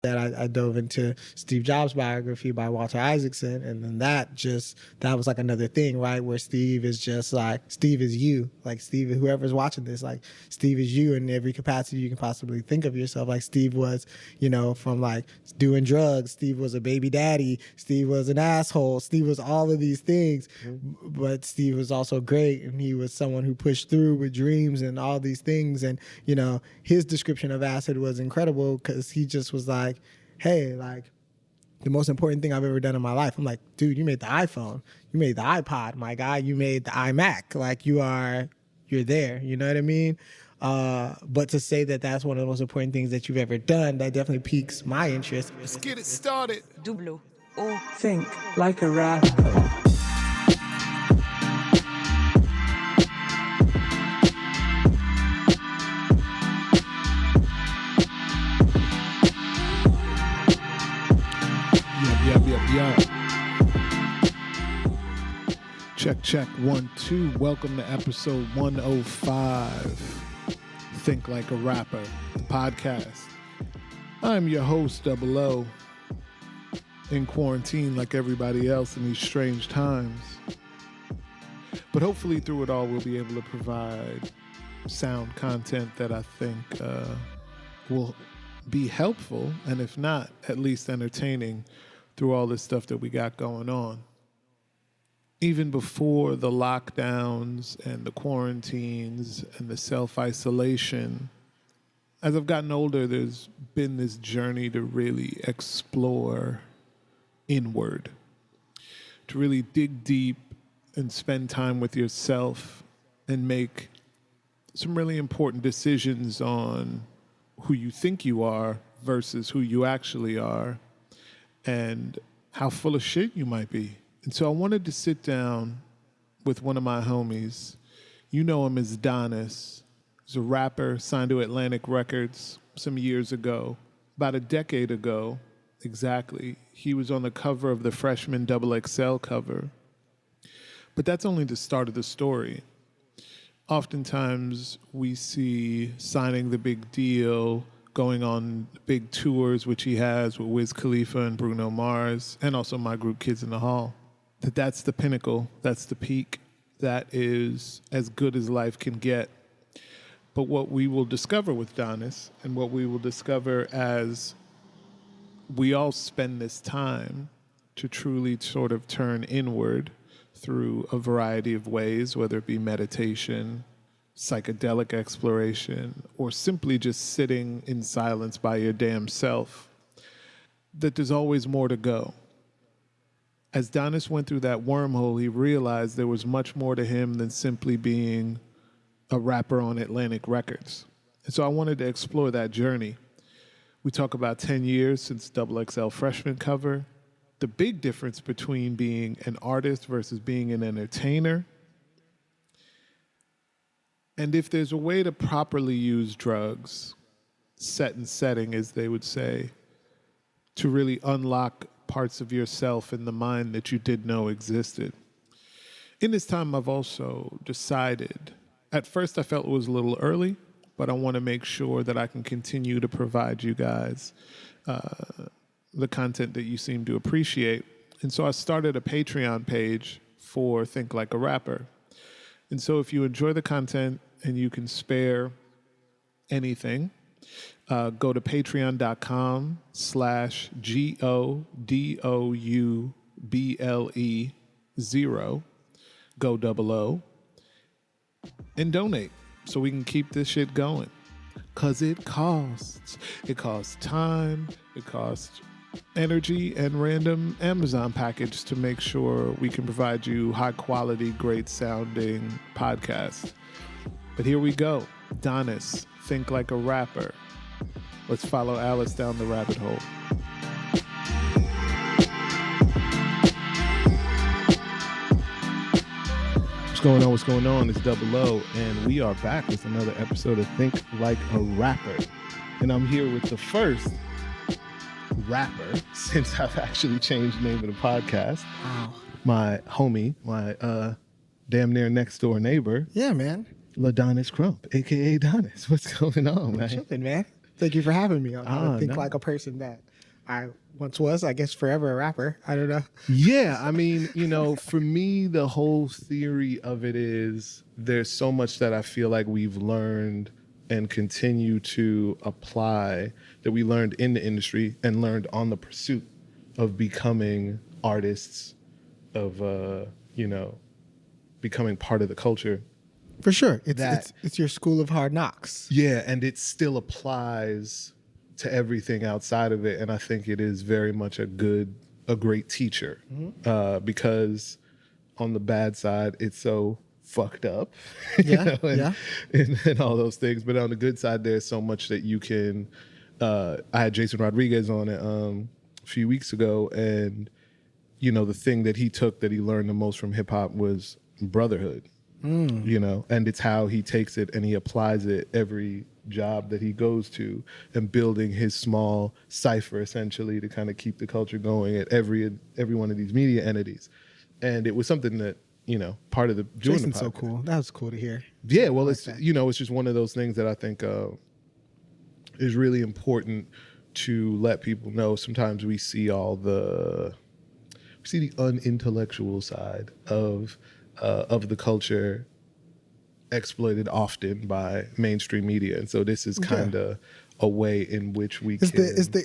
that I dove into Steve Jobs' biography by Walter Isaacson, and then that was like another thing, right? Where Steve is just like, Steve is you, like Steve, whoever's watching this, like Steve is you in every capacity you can possibly think of yourself. Like Steve was, from like doing drugs, Steve was a baby daddy, Steve was an asshole, Steve was all of these things, but Steve was also great, and he was someone who pushed through with dreams and all these things. And his description of acid was incredible because he just was like, hey, like, the most important thing I've ever done in my life. I'm like, dude, you made the iPhone, you made the iPod, my guy, you made the iMac. Like, you're there, you know what I mean? But to say that that's one of the most important things that you've ever done, that definitely piques my interest. Let's get it started. Double O. Think like a rapper. Yup. Check 1 2. Welcome to episode 105. Think Like a Rapper, the podcast. I'm your host, Double O, in quarantine like everybody else in these strange times. But hopefully through it all, we'll be able to provide sound content that I think will be helpful, and if not, at least entertaining through all this stuff that we got going on. Even before the lockdowns and the quarantines and the self-isolation, as I've gotten older, there's been this journey to really explore inward, to really dig deep and spend time with yourself and make some really important decisions on who you think you are versus who you actually are, and how full of shit you might be. And so I wanted to sit down with one of my homies. You know him as Donnis. He's a rapper signed to Atlantic Records some years ago. About a decade ago, exactly. He was on the cover of the Freshman XXL cover. But that's only the start of the story. Oftentimes we see signing the big deal, going on big tours, which he has with Wiz Khalifa and Bruno Mars, and also my group Kids in the Hall. That's the pinnacle, that's the peak, that is as good as life can get. But what we will discover with Donnis, and what we will discover as we all spend this time to truly sort of turn inward through a variety of ways, whether it be meditation, psychedelic exploration, or simply just sitting in silence by your damn self, that there's always more to go. As Donnis went through that wormhole, he realized there was much more to him than simply being a rapper on Atlantic Records. And so I wanted to explore that journey. We talk about 10 years since XXL Freshman cover, the big difference between being an artist versus being an entertainer, and if there's a way to properly use drugs, set and setting, as they would say, to really unlock parts of yourself in the mind that you didn't know existed. In this time, I've also decided, at first I felt it was a little early, but I want to make sure that I can continue to provide you guys the content that you seem to appreciate. And so I started a Patreon page for Think Like a Rapper. And so if you enjoy the content and you can spare anything, go to patreon.com/GODOUBLE0, go double O, and donate so we can keep this shit going. Cause it costs. It costs time, it costs energy, and random Amazon package to make sure we can provide you high quality, great sounding podcasts. But here we go. Donnis, Think Like a Rapper. Let's follow Alice down the rabbit hole. What's going on? It's Double O, and we are back with another episode of Think Like a Rapper. And I'm here with the first rapper since I've actually changed the name of the podcast. Wow. My homie, my damn near next door neighbor. Yeah, man. LaDonnis Crump, a.k.a. Donnis. What's going on, man? Chilling, man. Thank you for having me. I think no. like a person that I once was, I guess, forever a rapper. I don't know. Yeah, I mean, for me, the whole theory of it is there's so much that I feel like we've learned and continue to apply that we learned in the industry and learned on the pursuit of becoming artists, of becoming part of the culture. For sure. It's your school of hard knocks. Yeah, and it still applies to everything outside of it. And I think it is very much a great teacher, because on the bad side, it's so fucked up, and all those things. But on the good side, there's so much that you can. I had Jason Rodriguez on it a few weeks ago, and the thing that he took that he learned the most from hip hop was brotherhood. And it's how he takes it and he applies it every job that he goes to, and building his small cipher essentially to kind of keep the culture going at every one of these media entities. And it was something that part of the doing Jason's the podcast. so cool. That was cool to hear. Yeah, well, it's it's just one of those things that I think is really important to let people know. Sometimes we see the unintellectual side of the culture exploited often by mainstream media, and so this is kind of a way in which we it's the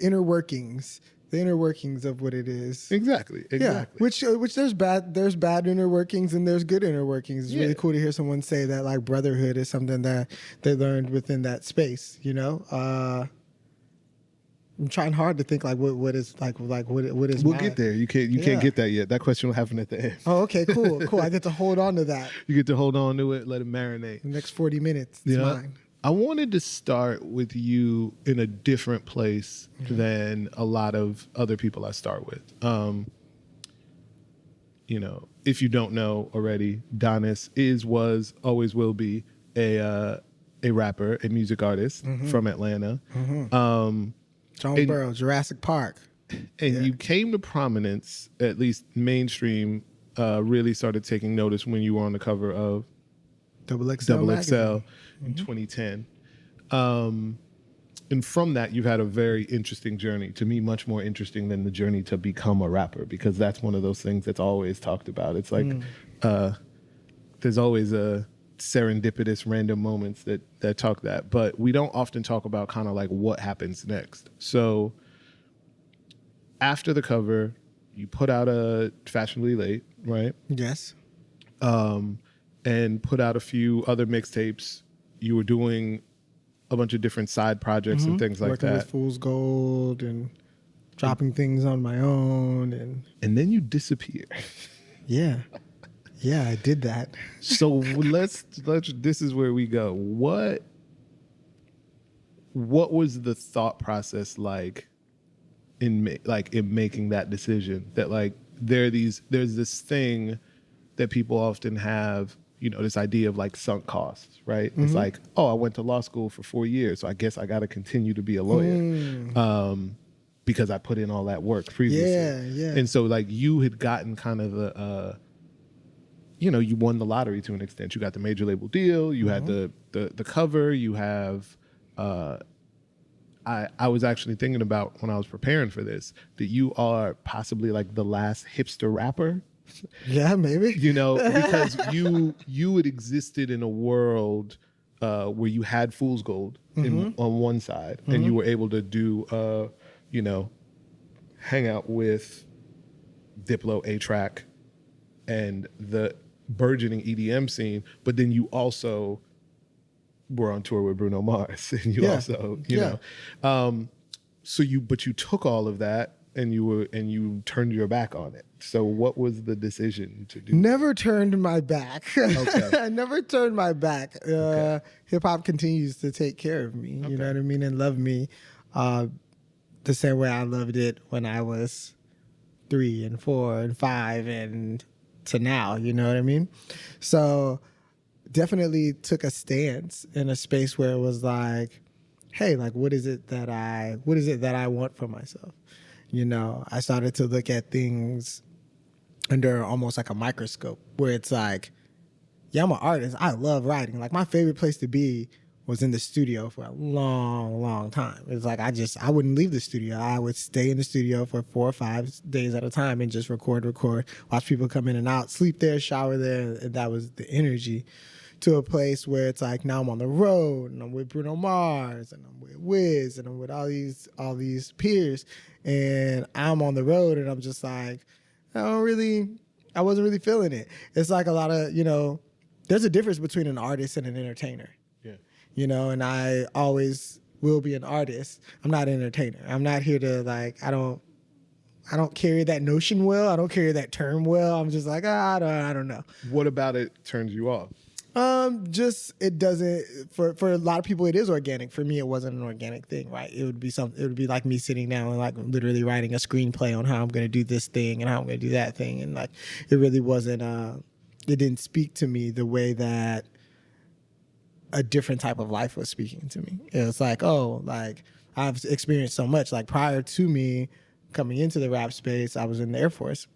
inner workings. The inner workings of what it is. Exactly. Yeah. Which there's bad inner workings and there's good inner workings. It's really cool to hear someone say that like brotherhood is something that they learned within that space. I'm trying hard to think like what is like what is. We'll get there. You can't get that yet. That question will happen at the end. Oh, okay, cool. I get to hold on to that. You get to hold on to it, let it marinate. The next 40 minutes, it's mine. I wanted to start with you in a different place than a lot of other people I start with. If you don't know already, Donnis was, always will be a rapper, a music artist from Atlanta. Jonesboro, Jurassic Park. And you came to prominence, at least mainstream, really started taking notice when you were on the cover of XXL in 2010. And from that, you've had a very interesting journey, to me, much more interesting than the journey to become a rapper, because that's one of those things that's always talked about. It's like there's always a serendipitous random moments that talk that, but we don't often talk about kind of like what happens next. So after the cover, you put out a Fashionably Late, right? Yes. And put out a few other mixtapes. You were doing a bunch of different side projects and things like Working that. with Fool's Gold and dropping things on my own. And then you disappear. Yeah. Yeah, I did that. So let's this is where we go. What was the thought process like in making that decision, that like there's this thing that people often have, this idea of like sunk costs, right? It's like, oh, I went to law school for 4 years, so I guess I got to continue to be a lawyer because I put in all that work previously. Yeah. And so like you had gotten kind of the, you won the lottery to an extent. You got the major label deal. You had the cover. You have. I was actually thinking about when I was preparing for this that you are possibly like the last hipster rapper. Yeah, maybe. Because you had existed in a world where you had Fool's Gold on one side, and you were able to do, hang out with Diplo, A-Track, and the burgeoning EDM scene. But then you also were on tour with Bruno Mars, and you also, but you took all of that and you turned your back on it. So what was the decision to do? Never turned my back. Okay. I never turned my back. Hip hop continues to take care of me. You know what I mean? And love me the same way I loved it when I was 3 and 4 and 5 and to now. You know what I mean? So definitely took a stance in a space where it was like, hey, like what is it that I want for myself? I started to look at things under almost like a microscope, where it's like, yeah, I'm an artist. I love writing. Like my favorite place to be was in the studio for a long time. It's like I wouldn't leave the studio. I would stay in the studio for 4 or 5 days at a time and just record, watch people come in and out, sleep there, shower there, and that was the energy. To a place where it's like now I'm on the road and I'm with Bruno Mars and I'm with Wiz and I'm with all these peers, and I'm on the road and I'm just like I wasn't really feeling it. It's like a lot of, there's a difference between an artist and an entertainer. Yeah. And I always will be an artist. I'm not an entertainer. I'm not here to I don't carry that notion well. I don't carry that term well. I'm just like, I don't know. What about it turns you off? Just it doesn't for a lot of people it is organic. For me, it wasn't an organic thing, right? It would be like me sitting down and like literally writing a screenplay on how I'm going to do this thing and how I'm going to do that thing, and like it really wasn't. It didn't speak to me the way that a different type of life was speaking to me. It was like, I've experienced so much. Like prior to me coming into the rap space, I was in the Air Force.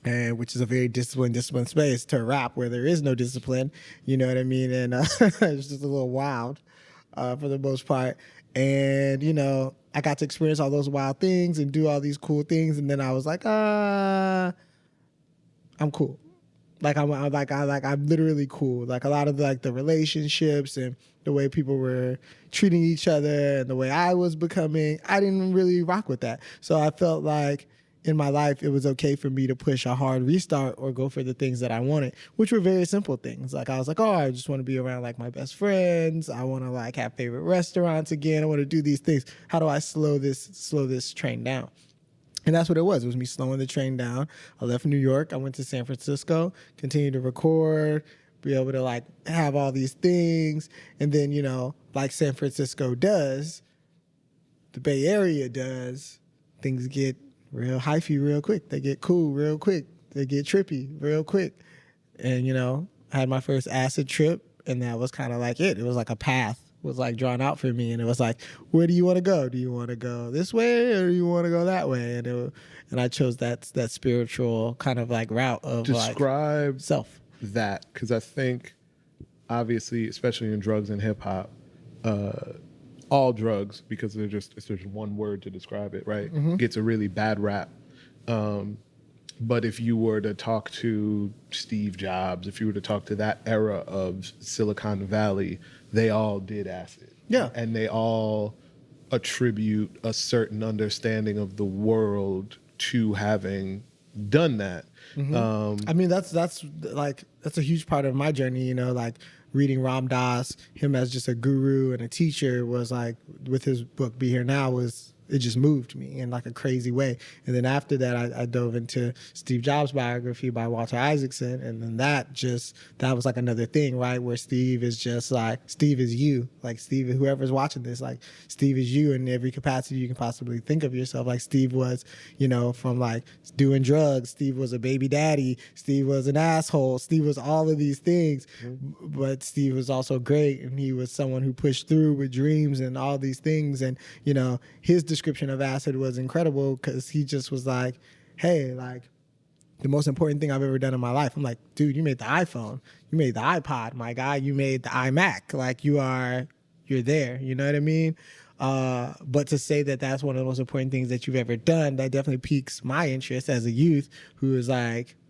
And which is a very disciplined space to rap where there is no discipline, you know what I mean? And it's just a little wild for the most part. And, I got to experience all those wild things and do all these cool things. And then I was like, I'm cool. I'm literally cool. Like a lot of the relationships and the way people were treating each other and the way I was becoming, I didn't really rock with that. So I felt like in my life, it was okay for me to push a hard restart or go for the things that I wanted, which were very simple things. Like I was like, I just want to be around like my best friends. I want to have favorite restaurants again. I want to do these things. How do I slow this train down? And that's what it was. It was me slowing the train down. I left New York. I went to San Francisco, continued to record, be able to have all these things. And then, like San Francisco does, the Bay Area does, things get real hyphy real quick. They get cool real quick. They get trippy real quick. And, I had my first acid trip, and that was kind of like it. It was like a path was drawn out for me, and it was like, where do you want to go? Do you want to go this way or do you want to go that way? And I chose that spiritual kind of route of describe self. That, because I think obviously, especially in drugs and hip hop, all drugs, because there's one word to describe it, right? Mm-hmm. Gets a really bad rap. But if you were to talk to Steve Jobs, if you were to talk to that era of Silicon Valley, they all did acid. Yeah. And they all attribute a certain understanding of the world to having done that. Mm-hmm. I mean, that's a huge part of my journey, reading Ram Dass, him as just a guru and a teacher was with his book Be Here Now it just moved me in a crazy way. And then after that, I dove into Steve Jobs' biography by Walter Isaacson. And then that was another thing, right? Where Steve is just Steve is you. Steve, whoever's watching this, Steve is you in every capacity you can possibly think of yourself. Steve was, from doing drugs. Steve was a baby daddy. Steve was an asshole. Steve was all of these things. Mm-hmm. But Steve was also great. And he was someone who pushed through with dreams and all these things. And, his description of acid was incredible because he just was hey, the most important thing I've ever done in my life. I'm like, dude, you made the iPhone, you made the iPod, my guy, you made the iMac. You're there, you know what I mean? But to say that that's one of the most important things that you've ever done, that definitely piques my interest as a youth who is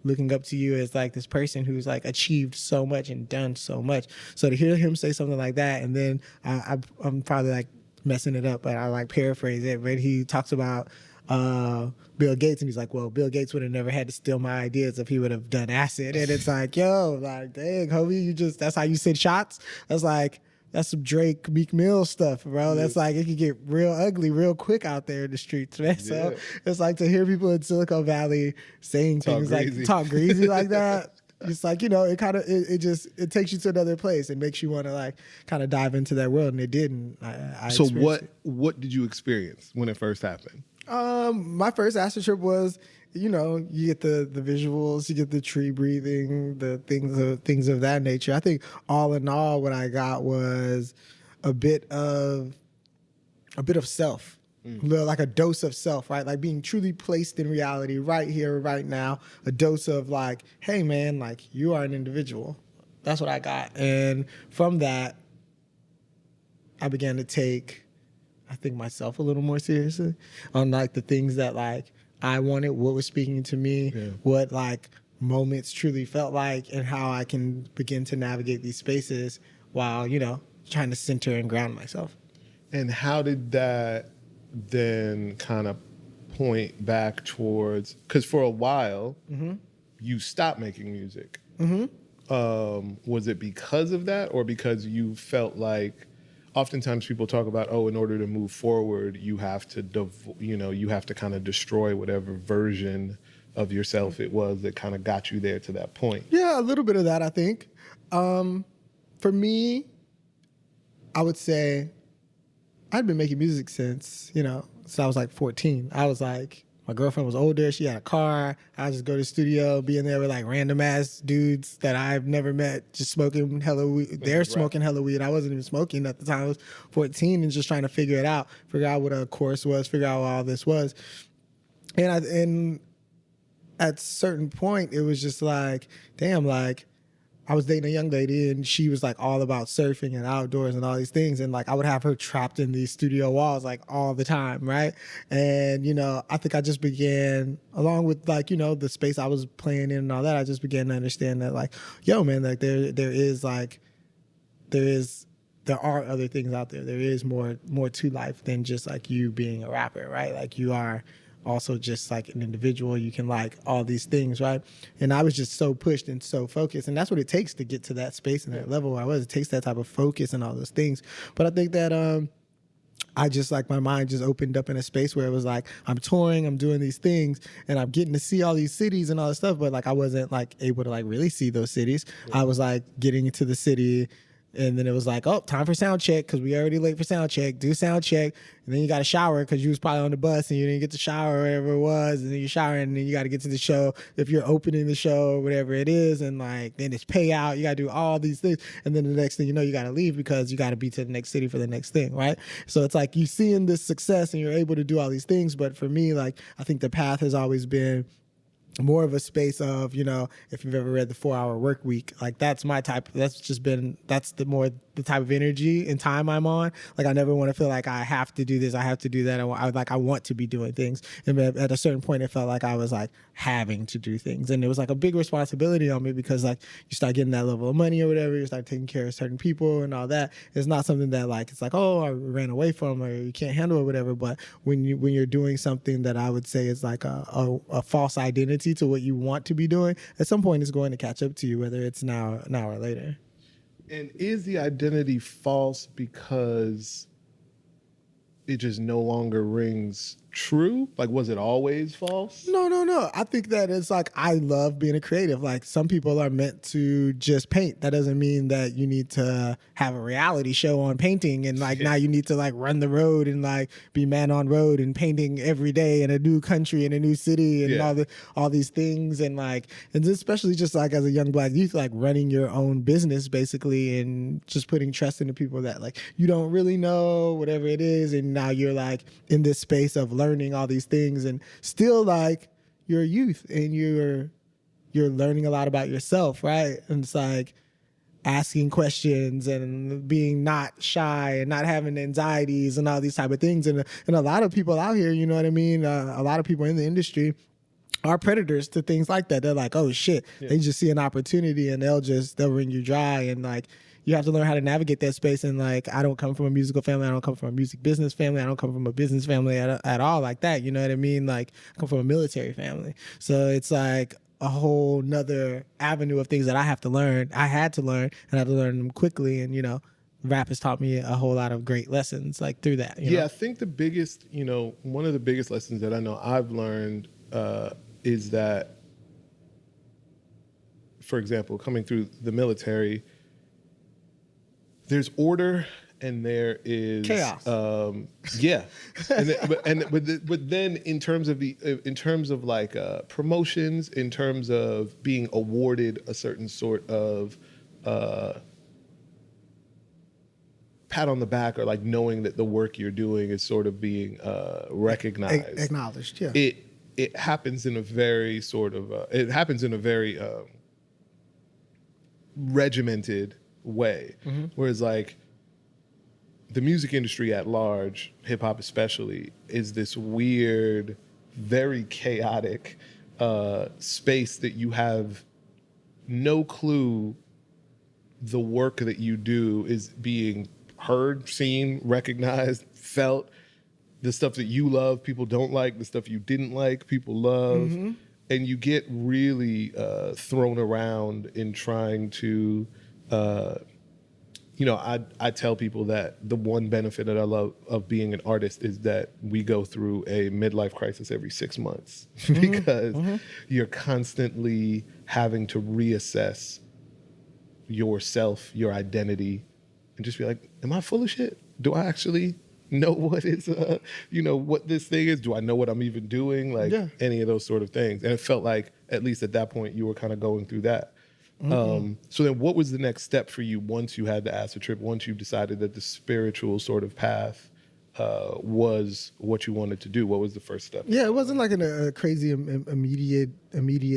looking up to you as this person who's achieved so much and done so much. So to hear him say something like that, and then I'm probably messing it up, but I paraphrase it, but he talks about Bill Gates, and he's well, Bill Gates would have never had to steal my ideas if he would have done acid. And it's yo, dang, homie, that's how you send shots? That's some Drake, Meek Mill stuff, bro. Yeah. That's it can get real ugly real quick out there in the streets, man. Yeah. So it's to hear people in Silicon Valley saying things talk greasy like that. It's it kind of it takes you to another place and makes you want to kind of dive into that world, and it did. And so what did you experience when it first happened? My first acid trip was, you get the visuals, you get the tree breathing, the things of that nature. I think all in all, what I got was a bit of self. Like a dose of self, right? Being truly placed in reality right here, right now. A dose of hey man, you are an individual. That's what I got. And from that, I began to take, I think, myself a little more seriously on like the things that like I wanted, what was speaking to me, what like moments truly felt like, and how I can begin to navigate these spaces while, you know, trying to center and ground myself. And how did that then kind of point back towards, because for a while you stopped making music. Was it because of that, or because you felt like, oftentimes people talk about, oh, in order to move forward, you have to, you have to kind of destroy whatever version of yourself it was that kind of got you there to that point? Yeah, a little bit of that, I think. For me, I would say I'd been making music since, you know, since I was like 14. I was like, my girlfriend was older. She had a car. I just go to the studio, be in there with like random ass dudes that I've never met, just smoking hella weed. They're smoking hella weed. I wasn't even smoking at the time. I was 14 and just trying to figure it out, figure out what a course was, figure out what all this was. And at a certain point, it was just like, damn, like, I was dating a young lady and she was like all about surfing and outdoors and all these things. And like I would have her trapped in these studio walls like all the time, right? And, you know, I think I just began, along with like, you know, the space I was playing in and all that, I just began to understand that like, yo, man, like there are other things out there. There is more to life than just like you being a rapper, right? Like you are also just like an individual. You can like all these things, right? And I was just so pushed and so focused, and that's what it takes to get to that space and that level where I was. It takes that type of focus and all those things. But I think that I just like, my mind just opened up in a space where it was like, I'm touring, I'm doing these things, and I'm getting to see all these cities and all this stuff, but like I wasn't like able to like really see those cities. I was like getting into the city, and then it was like, oh, time for sound check, because we already late for sound check. Do sound check, and then you got to shower because you was probably on the bus and you didn't get to shower or whatever it was, and then you're showering, and then you got to get to the show if you're opening the show or whatever it is, and like then it's payout. You got to do all these things, and then the next thing you know, you got to leave because you got to be to the next city for the next thing, right? So it's like you seeing this success and you're able to do all these things, but for me, like I think the path has always been more of a space of, you know, if you've ever read the 4-Hour Work Week, like that's my type. That's the type of energy and time I'm on. Like I never want to feel like I have to do this, I have to do that. I want to be doing things. And at a certain point, it felt like I was like having to do things, and it was like a big responsibility on me because like you start getting that level of money or whatever, you start taking care of certain people and all that. It's not something that like it's like, oh, I ran away from or you can't handle or whatever. But when you're doing something that I would say is like a false identity to what you want to be doing, at some point it's going to catch up to you, whether it's now or later. And is the identity false because it just no longer rings true? Like, was it always false? No. I think that it's like, I love being a creative. Like some people are meant to just paint. That doesn't mean that you need to have a reality show on painting and like now you need to like run the road and like be man on road and painting every day in a new country, in a new city and all these things. And like, and especially just like as a young Black youth, like running your own business basically and just putting trust into people that like you don't really know, whatever it is. And now you're like in this space of learning all these things and still like you're a youth and you're learning a lot about yourself, right? And it's like asking questions and being not shy and not having anxieties and all these type of things. And a lot of people out here, you know what I mean? A lot of people in the industry are predators to things like that. They're like, oh shit, they just see an opportunity and they'll wring you dry. And like, you have to learn how to navigate that space. And like, I don't come from a musical family. I don't come from a music business family. I don't come from a business family at all like that. You know what I mean? Like, I come from a military family. So it's like a whole nother avenue of things that I have to learn. I had to learn, and I had to learn them quickly. And, you know, rap has taught me a whole lot of great lessons like through that. You know? I think the biggest, one of the biggest lessons that I know I've learned is that, for example, coming through the military, there's order and there is chaos. But then in terms of like promotions, in terms of being awarded a certain sort of pat on the back, or like knowing that the work you're doing is sort of being recognized, acknowledged. Yeah, it happens in a very regimented way. Whereas like the music industry at large, hip hop especially, is this weird, very chaotic space that you have no clue the work that you do is being heard, seen, recognized, felt. The stuff that you love, people don't like. The stuff you didn't like, people love. Mm-hmm. And you get really thrown around in trying to, I tell people that the one benefit that I love of being an artist is that we go through a midlife crisis every 6 months because you're constantly having to reassess yourself, your identity, and just be like, am I full of shit? Do I actually know what is, what this thing is? Do I know what I'm even doing? Like any of those sort of things. And it felt like, at least at that point, you were kind of going through that. So then what was the next step for you once you had the acid trip, once you decided that the spiritual sort of path was what you wanted to do? What was the first step? Yeah, it wasn't like a crazy immediate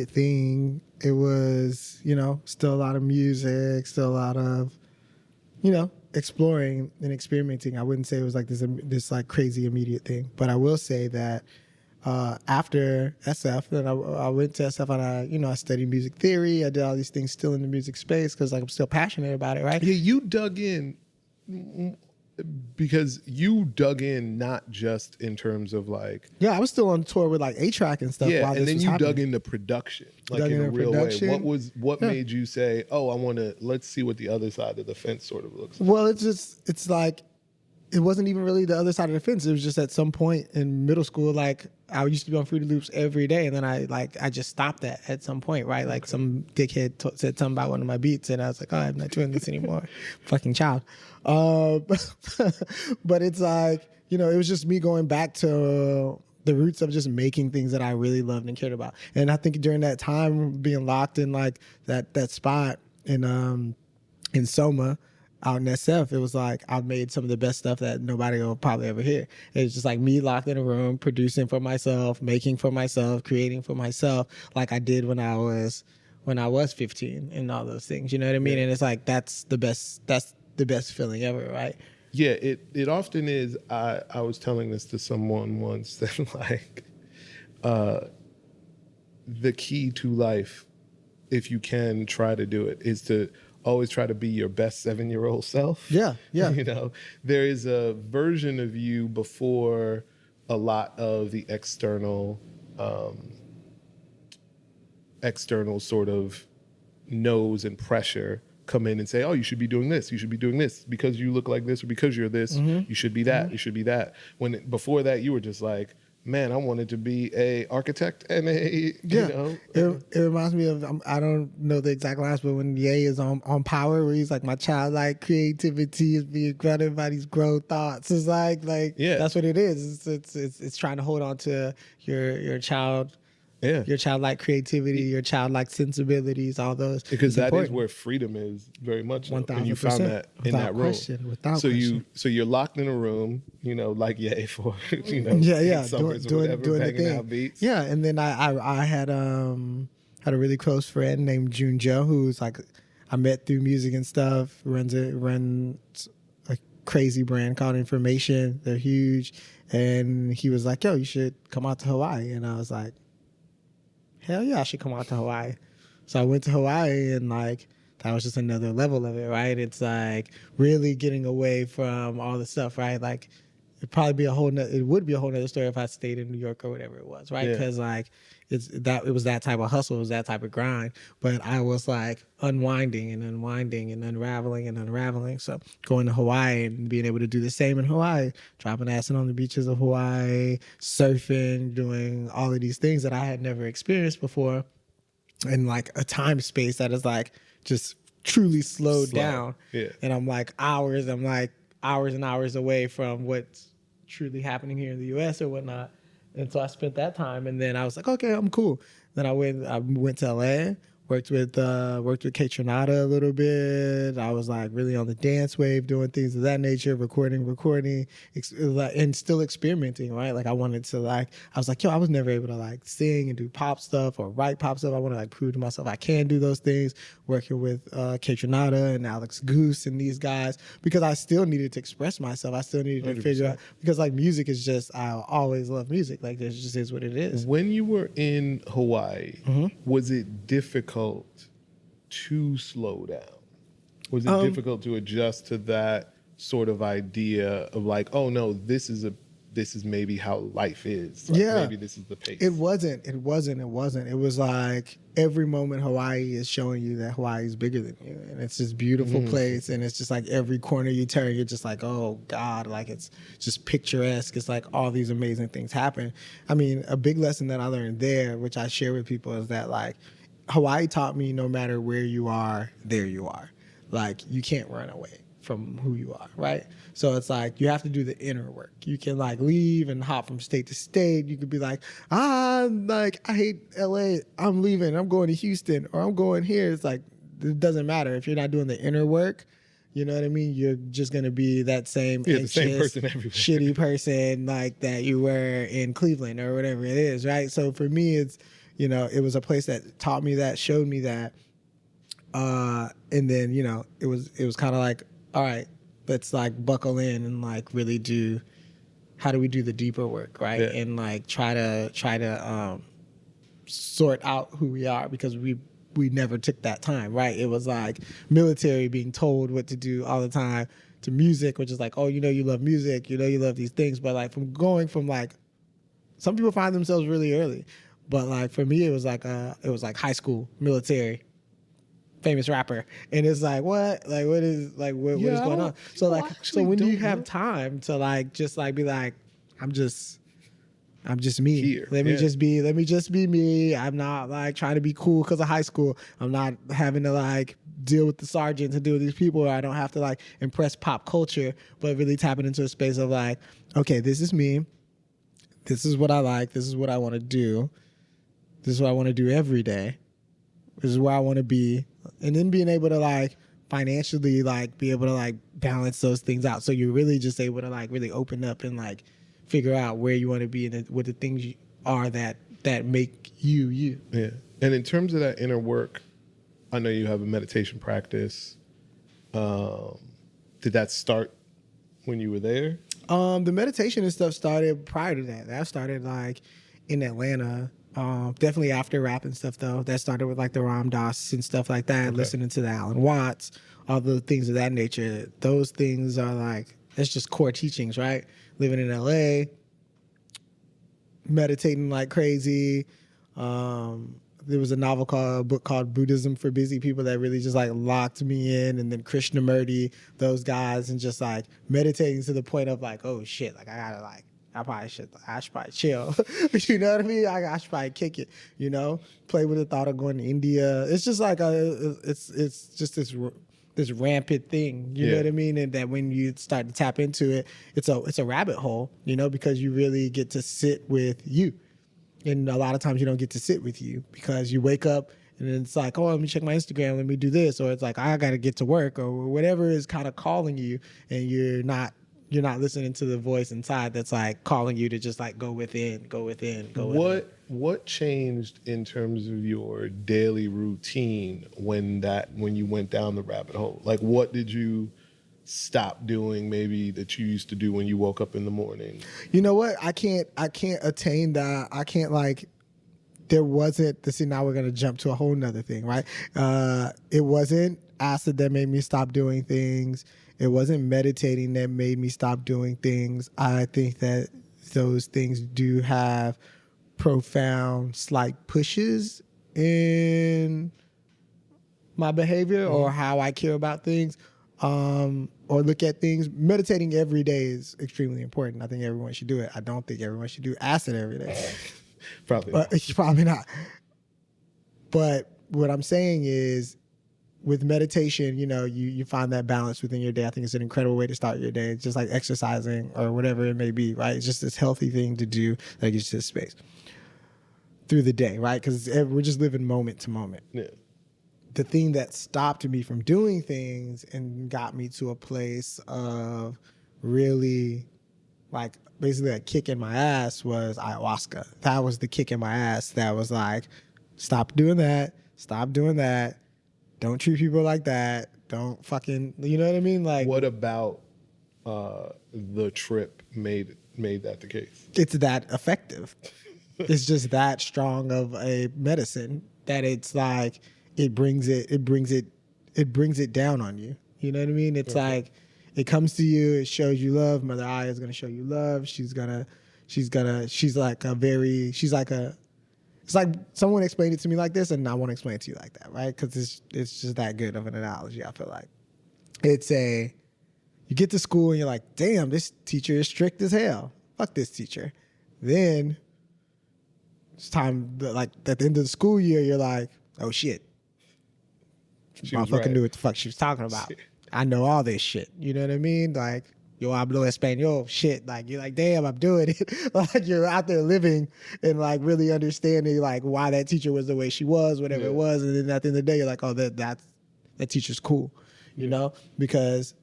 thing. It was, still a lot of music, still a lot of, exploring and experimenting. I wouldn't say it was like this like crazy immediate thing, but I will say that after SF, then I went to SF and I studied music theory. I did all these things still in the music space because like I'm still passionate about it, right? Yeah, you dug in because you dug in not just in terms of like... Yeah, I was still on tour with like A-Track and stuff. Yeah, while and then you happening. dug into production, like in a real way. What made you say, oh, let's see what the other side of the fence sort of looks like? Well, it's like, it wasn't even really the other side of the fence. It was just at some point in middle school, like I used to be on Fruity Loops every day, and then I just stopped that at some point, right? Like some dickhead said something about one of my beats, and I was like, oh, I'm not doing this anymore. Fucking child. But it's like, it was just me going back to the roots of just making things that I really loved and cared about. And I think during that time, being locked in like that spot in Soma, out in SF, it was like I made some of the best stuff that nobody will probably ever hear. It's just like me locked in a room, producing for myself, making for myself, creating for myself, like I did when I was 15 and all those things. You know what I mean? Yeah. And it's like that's the best feeling ever, right? Yeah, it often is. I was telling this to someone once that like the key to life, if you can try to do it, is to always try to be your best 7-year-old self. Yeah. There is a version of you before a lot of the external sort of no's and pressure come in and say, oh, you should be doing this. You should be doing this because you look like this or because you're this. You should be that. You should be that. When before that, you were just like, man, I wanted to be a architect and It reminds me of, I don't know the exact lines, but when Ye is on Power, where he's like, my childlike creativity is being grounded by these growth thoughts. It's like that's what it is. It's trying to hold on to your child. Yeah. Your childlike creativity, your childlike sensibilities, all those. Because that is where freedom is very much. 1,000%. And you found that in that room. Without question. So you're locked in a room, like Ye for, doing the thing. Out beats. Yeah, and then I had a really close friend named June Jo, who's like, I met through music and stuff, runs a crazy brand called Information. They're huge. And he was like, yo, you should come out to Hawaii. And I was like, hell yeah, I should come out to Hawaii. So I went to Hawaii, and like that was just another level of it, right? It's like really getting away from all the stuff, right? Like it would be a whole nother story if I stayed in New York or whatever it was, right? Because like it was that type of hustle, it was that type of grind. But I was like unwinding and unraveling. So going to Hawaii and being able to do the same in Hawaii, dropping acid on the beaches of Hawaii, surfing, doing all of these things that I had never experienced before, in like a time space that is like just truly slowed down. Yeah. And I'm like hours and hours away from what's truly happening here in the US or whatnot. And so I spent that time, and then I was like, okay, I'm cool. Then I went to LA, Worked with K-Tronada a little bit. I was like really on the dance wave, doing things of that nature, recording, and still experimenting, right? Like I wanted to I was like, yo, I was never able to like sing and do pop stuff or write pop stuff. I want to like prove to myself I can do those things. Working with K-Tronada and Alex Goose and these guys, because I still needed to express myself. I still needed to 100%. figure out, because like music is just, I always love music. Like this just is what it is. When you were in Hawaii, was it difficult to slow down? Was it difficult to adjust to that sort of idea of like, oh no, this is maybe how life is. Like, maybe this is the pace. It wasn't. It was like every moment Hawaii is showing you that Hawaii is bigger than you. And it's this beautiful place. And it's just like every corner you turn, you're just like, oh God, like it's just picturesque. It's like all these amazing things happen. I mean, a big lesson that I learned there, which I share with people, is that like Hawaii taught me no matter where you are, there you are. Like you can't run away from who you are, right? So it's like you have to do the inner work. You can like leave and hop from state to state. You could be like, like I hate LA, I'm leaving, I'm going to Houston, or I'm going here. It's like it doesn't matter if you're not doing the inner work. You know what I mean? You're just gonna be that same anxious, the same person everywhere. Shitty person like that you were in Cleveland or whatever it is, right? So for me, it's, you know, it was a place that taught me that, showed me that, and then, you know, it was kind of like, all right, let's like buckle in and like really do, how do we do the deeper work, right? Yeah. And like try to sort out who we are, because we never took that time, right? It was like military being told what to do all the time, to music, which is like, oh, you know, you love music, you know, you love these things, but like from going from like, some people find themselves really early, but like for me, it was like high school, military, famous rapper, and it's like what is going on? So like, so when you have time to like just like be like, I'm just me. Here. Let me just be me. I'm not like trying to be cool because of high school. I'm not having to like deal with the sergeants and deal with these people, or I don't have to like impress pop culture, but really tapping into a space of like, okay, this is me. This is what I like. This is what I want to do. This is what I want to do every day. This is where I want to be. And then being able to like financially like be able to like balance those things out. So you're really just able to like really open up and like figure out where you want to be and what the things you are that make you. Yeah. And in terms of that inner work, I know you have a meditation practice. Did that start when you were there? The meditation and stuff started prior to that. That started like in Atlanta. Definitely after rap and stuff though. That started with like the Ram Dass and stuff like that, listening to the Alan Watts, all the things of that nature. Those things are like, it's just core teachings, right? Living in LA, meditating like crazy. There was a book called Buddhism for Busy People that really just like locked me in, and then Krishnamurti, those guys, and just like meditating to the point of like, oh shit, like I should probably chill. You know what I mean? I should probably kick it, you know? Play with the thought of going to India. It's just like it's just this rampant thing, you know what I mean? And that when you start to tap into it, it's a rabbit hole, you know, because you really get to sit with you. And a lot of times you don't get to sit with you because you wake up and then it's like, oh, let me check my Instagram, let me do this. Or it's like, I got to get to work, or whatever is kind of calling you, and you're not listening to the voice inside that's like calling you to just like go within. What changed in terms of your daily routine when you went down the rabbit hole? Like, what did you stop doing maybe that you used to do when you woke up in the morning? You know what? I can't attain that. I can't like, there wasn't this. Now we're gonna jump to a whole nother thing, right? It wasn't acid that made me stop doing things. It wasn't meditating that made me stop doing things. I think that those things do have profound slight pushes in my behavior or how I care about things, or look at things. Meditating every day is extremely important. I think everyone should do it. I don't think everyone should do acid every day. Probably not. But what I'm saying is, with meditation, you know, you find that balance within your day. I think it's an incredible way to start your day. It's just like exercising or whatever it may be, right? It's just this healthy thing to do that gives you this space through the day, right? Because we're just living moment to moment. Yeah. the thing that stopped me from doing things and got me to a place of really like basically a kick in my ass was ayahuasca. That was the kick in my ass that was like, stop doing that. Stop doing that. Don't treat people like that. Don't fucking, you know what I mean? Like, what about the trip made that the case? it's that effective. It's just that strong of a medicine that it's like, it brings it down on you. You know what I mean? It's like, it comes to you, it shows you love. Mother Aya is going to show you love. She's like it's like someone explained it to me like this, and I want to explain it to you like that, right? Because it's just that good of an analogy, I feel like. You get to school and you're like, damn, this teacher is strict as hell. Fuck this teacher. Then it's time, like at the end of the school year, you're like, oh shit. She was Motherfucker right. knew what the fuck she was talking about. I know all this shit. You know what I mean? Like, yo hablo español, shit. Like, you're like, damn, I'm doing it. Like, you're out there living and like really understanding like why that teacher was the way she was, whatever it was. And then at the end of the day, you're like, oh, that teacher's cool, you know? Because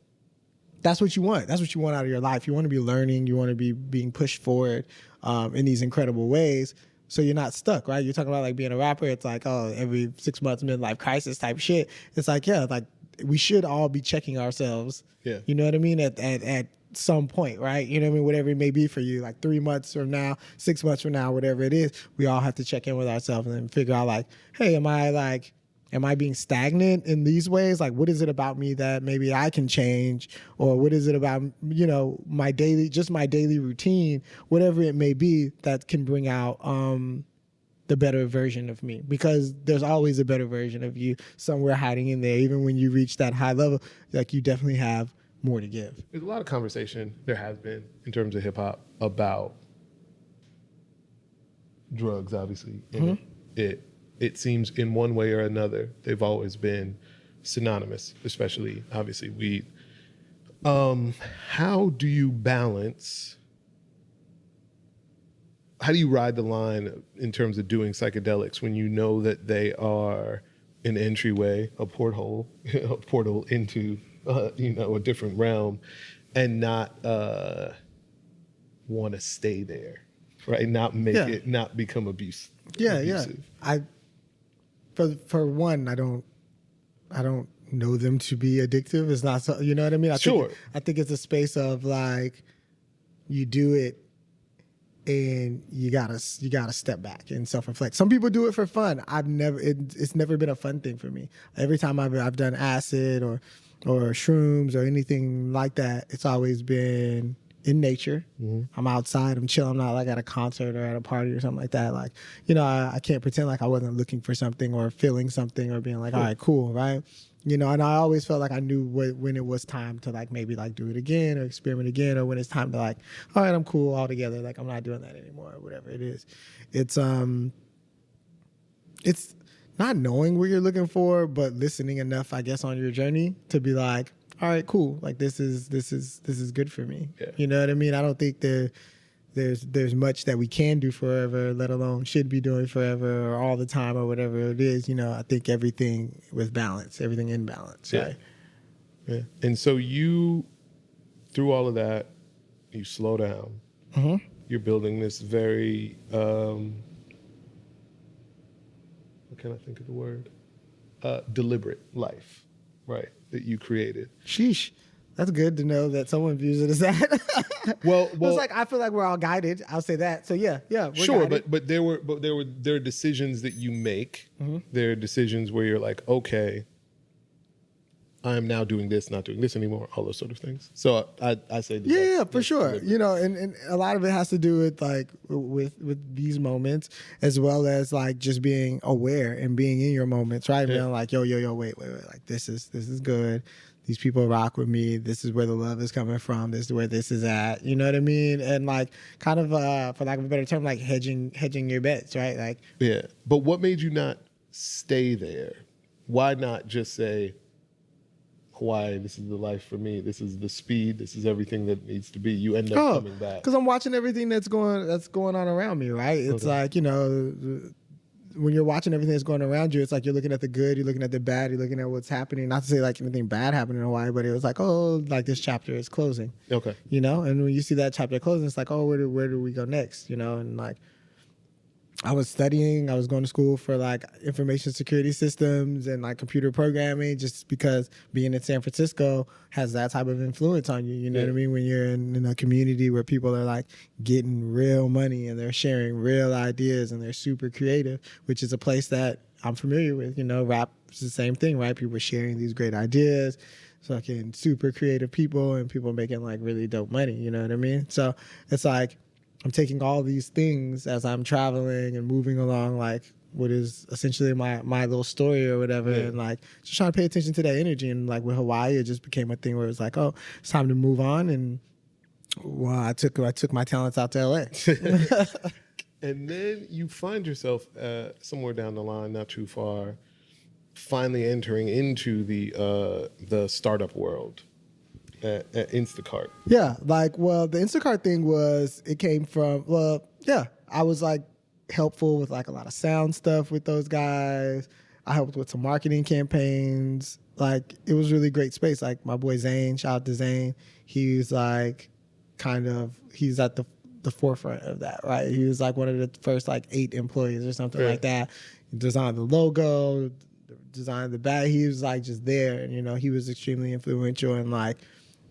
that's what you want. That's what you want out of your life. You want to be learning. You want to be being pushed forward in these incredible ways. So you're not stuck, right? You're talking about like being a rapper. It's like, oh, every 6 months midlife crisis type shit. It's like, yeah, like we should all be checking ourselves. Yeah. You know what I mean? At some point, right? You know what I mean? Whatever it may be for you, like 3 months from now, 6 months from now, whatever it is, we all have to check in with ourselves and then figure out like, hey, am I being stagnant in these ways? Like, what is it about me that maybe I can change? Or what is it about, you know, my daily routine, whatever it may be that can bring out the better version of me? Because there's always a better version of you somewhere hiding in there. Even when you reach that high level, like you definitely have more to give. There's a lot of conversation there has been in terms of hip hop about drugs, obviously. And it seems in one way or another, they've always been synonymous, especially obviously weed. How do you ride the line in terms of doing psychedelics when you know that they are an entryway, a portal into a different realm, and not want to stay there, right? Not not become abusive. For one, I don't know them to be addictive. It's not so, you know what I mean? I think it's a space of like, you do it and you gotta step back and self-reflect. Some people do it for fun. It's never been a fun thing for me. Every time I've done acid or shrooms or anything like that, it's always been in nature. I'm outside, I'm chilling. I'm not like at a concert or at a party or something like that. Like, you know, I can't pretend like I wasn't looking for something or feeling something or being like, all right, cool, right? You know, and I always felt like I knew when it was time to like maybe like do it again or experiment again, or when it's time to like, all right, I'm cool altogether. Like, I'm not doing that anymore or whatever it is. It's not knowing what you're looking for, but listening enough, I guess, on your journey to be like, all right, cool. Like, this is good for me. Yeah. You know what I mean? I don't think there's much that we can do forever, let alone should be doing forever or all the time or whatever it is. You know, I think everything with balance, everything in balance. Yeah. Right? Yeah. And so you, through all of that, you slow down. You're building this very, what can I think of the word? Deliberate life, right? That you created. Sheesh. That's good to know that someone views it as that. Well, it's like, I feel like we're all guided. I'll say that. So yeah, we're sure, guided. but there are decisions that you make. There are decisions where you're like, okay, I'm now doing this, not doing this anymore, all those sort of things. So I say that Yeah, for sure. deliberate. You know, and a lot of it has to do with like with these moments, as well as like just being aware and being in your moments, right? Yeah. Being like, yo, wait, like this is good. These people rock with me. This is where the love is coming from. This is where this is at. You know what I mean? And like, kind of, for lack of a better term, like hedging your bets, right? Like, Yeah. But what made you not stay there? Why not just say, Hawaii, this is the life for me. This is the speed. This is everything that needs to be. You end up coming back. Because I'm watching everything that's going on around me, right? It's like, you know, when you're watching everything that's going around you, it's like you're looking at the good, you're looking at the bad, you're looking at what's happening. Not to say like anything bad happened in Hawaii, but it was like, oh, like this chapter is closing. Okay. You know, and when you see that chapter closing, it's like, oh, where do we go next? You know, and like I was going to school for like information security systems and like computer programming, just because being in San Francisco has that type of influence on you. You know what I mean? When you're in a community where people are like getting real money and they're sharing real ideas and they're super creative, which is a place that I'm familiar with. You know, rap is the same thing, right? People sharing these great ideas, fucking super creative people, and people making like really dope money. You know what I mean? So it's like, I'm taking all these things as I'm traveling and moving along, like what is essentially my little story or whatever, and like just trying to pay attention to that energy. And like with Hawaii, it just became a thing where it was like, oh, it's time to move on. And well, I took my talents out to LA. And then you find yourself somewhere down the line, not too far, finally entering into the startup world. At Instacart. Yeah, like, well, the Instacart thing came from, I was like helpful with like a lot of sound stuff with those guys. I helped with some marketing campaigns. Like, it was really great space. Like my boy Zane, shout out to Zane. He's like he's at the forefront of that, right? He was like one of the first like 8 employees or something like that. He designed the logo, designed the bag. He was like just there, and you know, he was extremely influential in like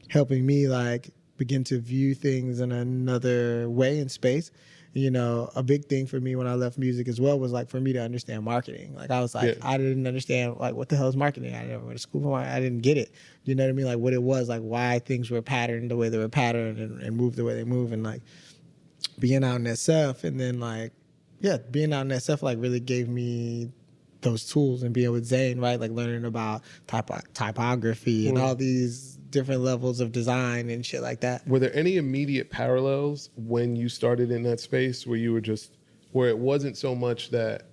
helping me like begin to view things in another way in space. You know, a big thing for me when I left music as well was like for me to understand marketing. Like I was like, I didn't understand like what the hell is marketing. I never went to school for it. I didn't get it. You know what I mean? Like what it was, like why things were patterned the way they were patterned and moved the way they move, and like being out in that stuff. And then like, being out in that stuff like really gave me those tools, and being with Zane, right? Like learning about typography and all these different levels of design and shit like that. Were there any immediate parallels when you started in that space where you were where it wasn't so much that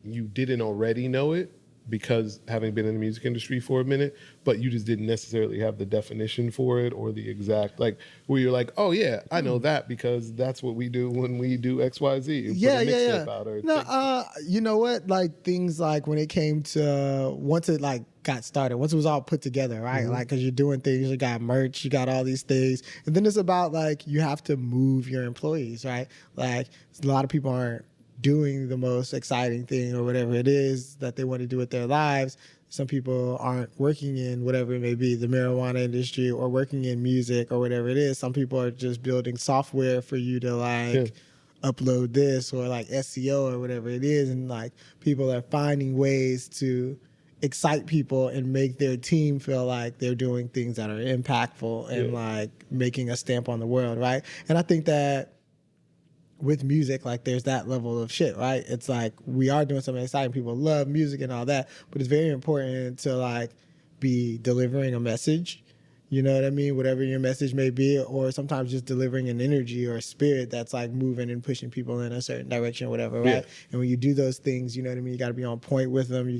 you didn't already know it because having been in the music industry for a minute, but you just didn't necessarily have the definition for it or the exact, like, where you're like, oh yeah, I know that because that's what we do when we do XYZ. No, you know what? Like things like when it came to, once it like got started, once it was all put together, right? Like, cause you're doing things, you got merch, you got all these things. And then it's about like, you have to move your employees, right? Like a lot of people aren't doing the most exciting thing or whatever it is that they want to do with their lives. Some people aren't working in whatever it may be, the marijuana industry, or working in music or whatever it is. Some people are just building software for you to like upload this, or like SEO or whatever it is. And like people are finding ways to excite people and make their team feel like they're doing things that are impactful and like making a stamp on the world, right? And I think that with music, like there's that level of shit, right? It's like we are doing something exciting. People love music and all that, but it's very important to like be delivering a message. You know what I mean? Whatever your message may be, or sometimes just delivering an energy or a spirit that's like moving and pushing people in a certain direction or whatever, right? Yeah. And when you do those things, you know what I mean? You got to be on point with them. Your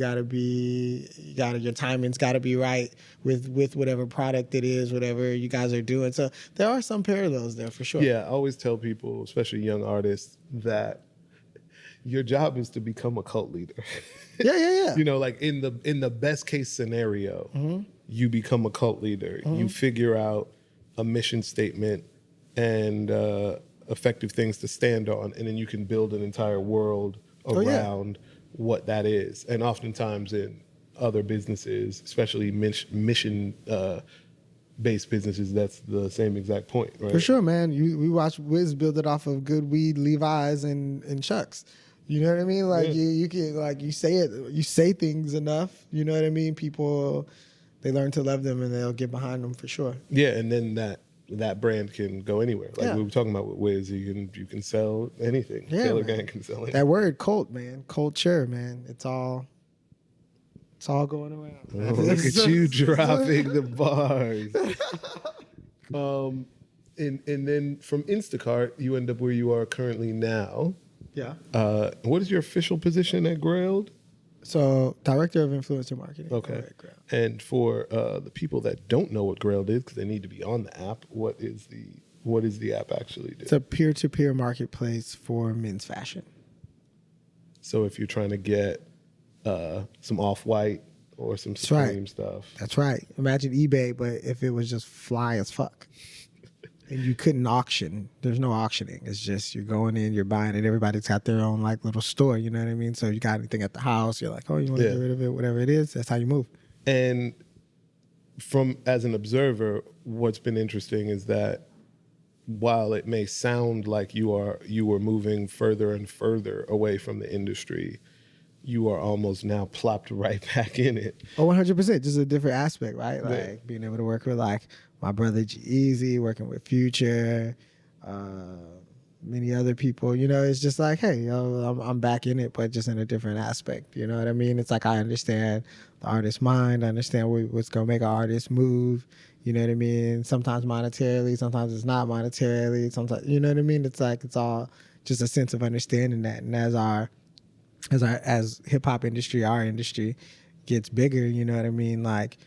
timing's got to be right with whatever product it is, whatever you guys are doing. So there are some parallels there for sure. Yeah, I always tell people, especially young artists, that your job is to become a cult leader. Yeah. You know, like in the best case scenario, you become a cult leader. You figure out a mission statement and effective things to stand on, and then you can build an entire world around what that is. And oftentimes in other businesses, especially mission based businesses, that's the same exact point, right? For sure, man. We watch Wiz build it off of good weed, Levi's, and Chucks. You know what I mean? Like you can, like, you say things enough. You know what I mean? People, they learn to love them and they'll get behind them for sure. Yeah, and then that brand can go anywhere. Like we were talking about with Wiz, you can sell anything. Yeah, Taylor Gang can sell anything. That word cult, man, culture, man. It's all going around. Oh, look at you dropping the bars. And then from Instacart, you end up where you are currently now. Yeah. What is your official position at Grailed? So, director of influencer marketing. Okay. And for the people that don't know what Grailed is, because they need to be on the app, what is the app actually do? It's a peer-to-peer marketplace for men's fashion. So if you're trying to get some Off-White or some Supreme stuff. That's right. Imagine eBay, but if it was just fly as fuck. And you couldn't auction. There's no auctioning. It's just you're going in, you're buying it. Everybody's got their own like little store, you know what I mean? So you got anything at the house, you're like, oh, you want to get rid of it, whatever it is, that's how you move. And as an observer, what's been interesting is that while it may sound like you were moving further and further away from the industry, you are almost now plopped right back in it. Oh, 100%. Just a different aspect, right? Like being able to work with like my brother G-Eazy, working with Future, many other people. You know, it's just like, hey, I'm back in it, but just in a different aspect. You know what I mean? It's like I understand the artist's mind. I understand what's going to make an artist move. You know what I mean? Sometimes monetarily, sometimes it's not monetarily. Sometimes, you know what I mean? It's like it's all just a sense of understanding that. And as hip hop industry, our industry gets bigger, you know what I mean? Like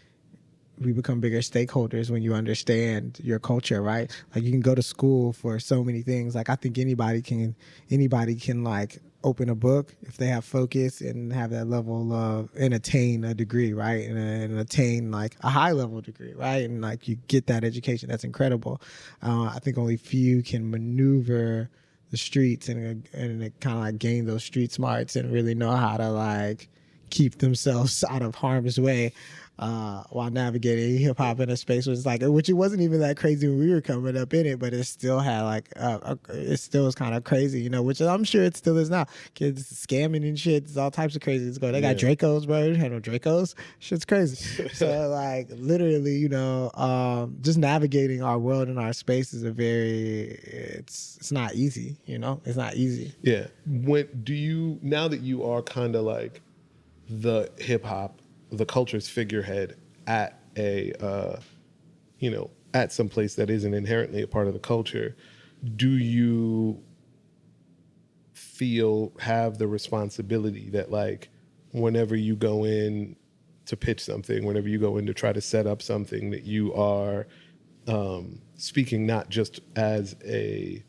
we become bigger stakeholders when you understand your culture, right? Like you can go to school for so many things. Like I think anybody can like open a book if they have focus and have that level of and attain a degree, right? And attain like a high level degree, right? And like you get that education. That's incredible. I think only few can maneuver the streets and kind of like gain those street smarts and really know how to like keep themselves out of harm's way while navigating hip hop in a space which it wasn't even that crazy when we were coming up in it, but it still had like it still was kind of crazy, you know, which I'm sure it still is now. Kids scamming and shit, there's all types of crazy. They got Dracos, bro. You had no Dracos. Shit's crazy. So like literally, you know, just navigating our world and our space is it's not easy, you know. It's not easy. Yeah. Now that you are kind of like the hip hop, the culture's figurehead at at some place that isn't inherently a part of the culture, do you have the responsibility that like whenever you go in to pitch something, whenever you go in to try to set up something, that you are speaking not just as a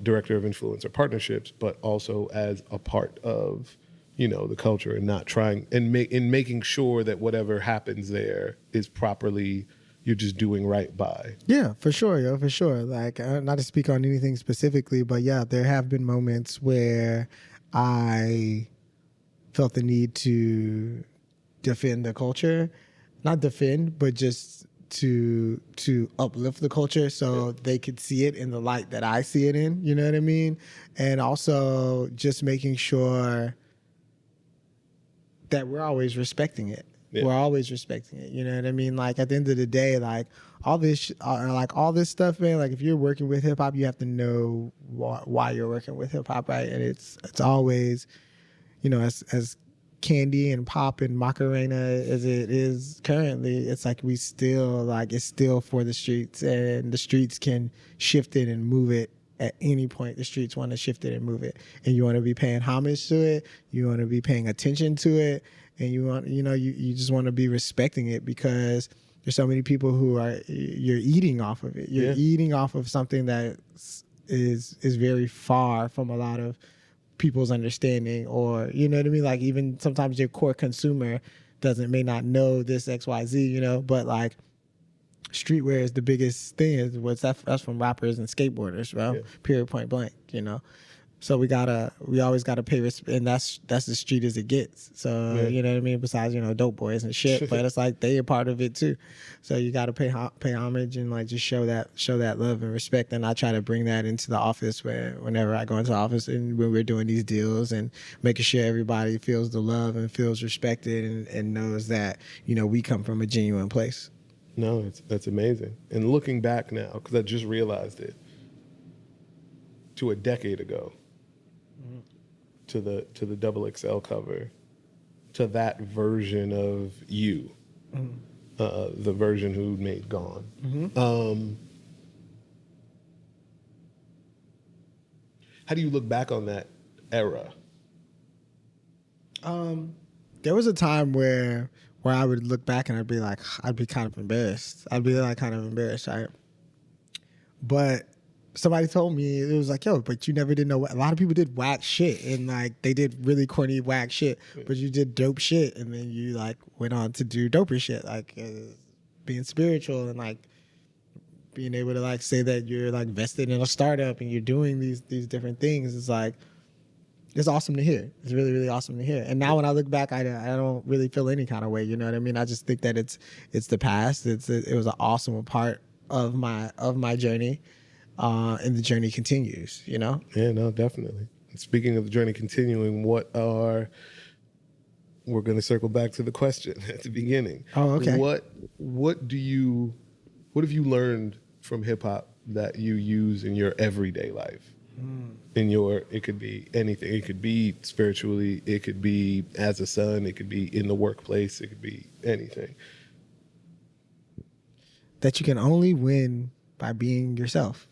director of influence or partnerships, but also as a part of the culture, and not trying and making sure that whatever happens there is properly, you're just doing right by. Yeah, for sure, yo, for sure. Like, not to speak on anything specifically, but yeah, there have been moments where I felt the need to defend the culture, not defend, but just to uplift the culture so they could see it in the light that I see it in. You know what I mean? And also just making sure that we're always respecting it. Yeah. We're always respecting it. You know what I mean? Like at the end of the day, like all this stuff, man. Like if you're working with hip hop, you have to know why you're working with hip hop, right? And it's always, as candy and pop and Macarena as it is currently, it's like it's still for the streets, and the streets can shift it and move it. At any point, the streets want to shift it and move it, and you want to be paying homage to it. You want to be paying attention to it, and you just want to be respecting it, because there's so many people you're eating off of it. You're eating off of something that is very far from a lot of people's understanding, or you know what I mean. Like even sometimes your core consumer may not know this XYZ, but like. Streetwear is the biggest thing. That's from rappers and skateboarders, bro. Yeah. Period, point blank. So we always gotta pay respect, and that's the street as it gets. So you know what I mean. Besides dope boys and shit, but it's like they a part of it too. So you gotta pay homage and like just show that love and respect. And I try to bring that into the office whenever I go into the office and when we're doing these deals, and making sure everybody feels the love and feels respected and knows that we come from a genuine place. No, that's amazing. And looking back now, because I just realized it, to a decade ago, to the XXL cover, to that version of you, the version who made Gone. How do you look back on that era? There was a time where I would look back and I'd be kind of embarrassed. Right? But somebody told me, it was like, yo, but you never did know. A lot of people did whack shit, and like they did really corny whack shit, but you did dope shit, and then you like went on to do doper shit, like being spiritual and like being able to like say that you're like vested in a startup and you're doing these different things. It's like, it's awesome to hear. It's really, really awesome to hear. And now when I look back, I don't really feel any kind of way. You know what I mean? I just think that it's the past. It was an awesome part of my journey, and the journey continues. You know? Yeah, no, definitely. And speaking of the journey continuing, we're going to circle back to the question at the beginning. Oh, okay. What have you learned from hip hop that you use in your everyday life? It could be anything. It could be spiritually. It could be as a son. It could be in the workplace. It could be anything. That you can only win by being yourself.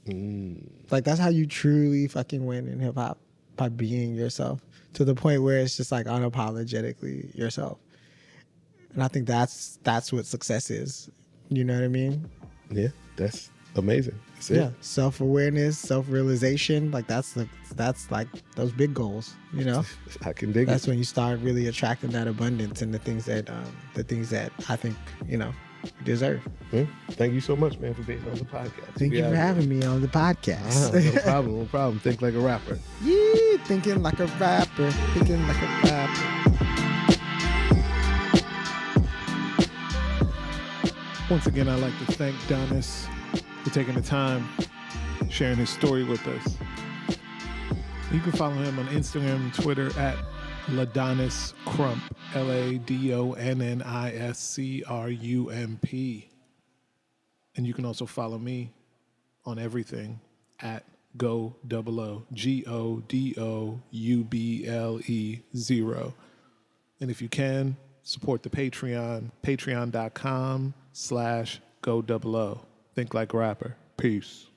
Like that's how you truly fucking win in hip hop, by being yourself, to the point where it's just like unapologetically yourself. And I think that's what success is. You know what I mean? Yeah, that's amazing. That's it. Yeah, self-awareness, self-realization, like that's like those big goals, you know. I can dig That's it. when you start really attracting that abundance and the things that I think, you know, you deserve. Yeah. Thank you so much, man, for being on the podcast. Thank you for having me on the podcast. No problem. Think like a rapper. Yeah, thinking like a rapper, thinking like a rapper. Once again, I'd like to thank Donnis for taking the time, sharing his story with us. You can follow him on Instagram and Twitter at LaDonnis Crump, LaDonnisCrump. And you can also follow me on everything at GoDouble, GODOUBLE0. And if you can, support the Patreon, patreon.com/GoDouble. Think like a rapper. Peace.